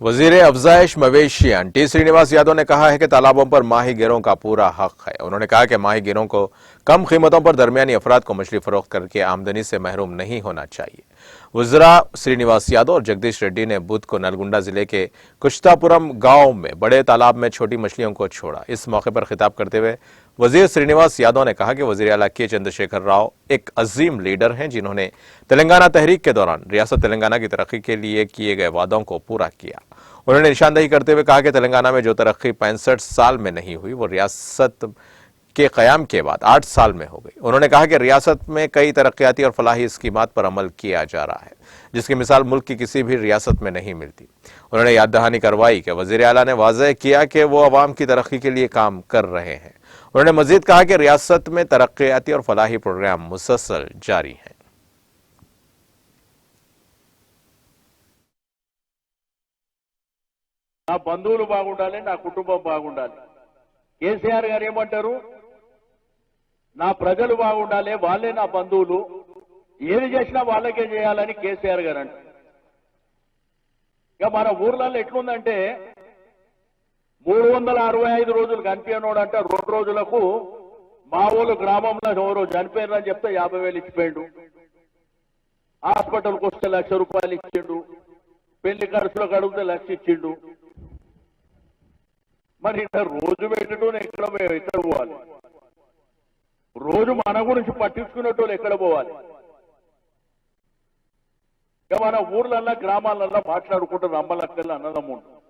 वजीर अफजाइश मवेशियां टी श्रीनिवास यादव ने कहा है कि तालाबों पर माही गिरों का पूरा हक है। उन्होंने कहा कि माही गिरों को कम कीमतों पर दरमियानी अफराद को मछली फरोख्त करके आमदनी से महरूम नहीं होना चाहिए। वज़रा श्रीनिवास यादव और जगदीश रेड्डी ने बुध को नलगुंडा जिले के कुश्तापुरम गांव में बड़े तालाब में छोटी मछलियों को छोड़ा। इस मौके पर खिताब करते हुए वजीर श्रीनिवास यादव ने कहा कि वजीर आला के चंद्रशेखर राव एक अजीम लीडर हैं, जिन्होंने तेलंगाना तहरीक के दौरान रियासत तेलंगाना की तरक्की के लिए किए गए वादों को पूरा किया। उन्होंने निशानदेही करते हुए कहा कि तेलंगाना में जो तरक्की 65 साल में नहीं हुई वो रियासत के क़याम के बाद 8 साल में हो गई। उन्होंने कहा कि रियासत में कई तरक्याती और फलाही स्कीमात पर अमल किया जा रहा है, जिसकी मिसाल मुल्क की किसी भी रियासत में नहीं मिलती। उन्होंने याद दहानी करवाई कि वज़ीर आला ने वाज़ेह किया कि वो अवाम की तरक्की के लिए काम कर रहे हैं। उन्होंने मजीद कहा कि रियासत में तरक्याती और फलाही प्रोग्राम मुसलसल जारी हैं। నా బంధువులు బాగుండాలి, నా కుటుంబం బాగుండాలి. కేసీఆర్ గారు ఏమంటారు? నా ప్రజలు బాగుండాలి, వాళ్ళే నా బంధువులు, ఏది చేసినా వాళ్ళకే చేయాలని కేసీఆర్ గారు అంటారు. ఇక మన ఊర్లలో ఎట్లుందంటే 365 రోజులు కనిపించనోడంట 2 రోజులకు మా ఊరు గ్రామంలో ఎవరో చనిపోయారని చెప్తే 50,000 ఇచ్చిపోయిండు. హాస్పిటల్కి వస్తే 1,00,000 రూపాయలు ఇచ్చిండు. పెళ్లి ఖర్చులకు అడిగితే 1,00,000 ఇచ్చిండు. మరి ఇట్లా రోజు పెట్టడం ఎక్కడ పోవాలి? రోజు మన గురించి పట్టించుకునేటోళ్ళు ఎక్కడ పోవాలి? ఇక మన ఊర్లల్లో గ్రామాలల్లో మాట్లాడుకుంటూ రమ్మలక్కలు అన్నదమ్ముంటారు.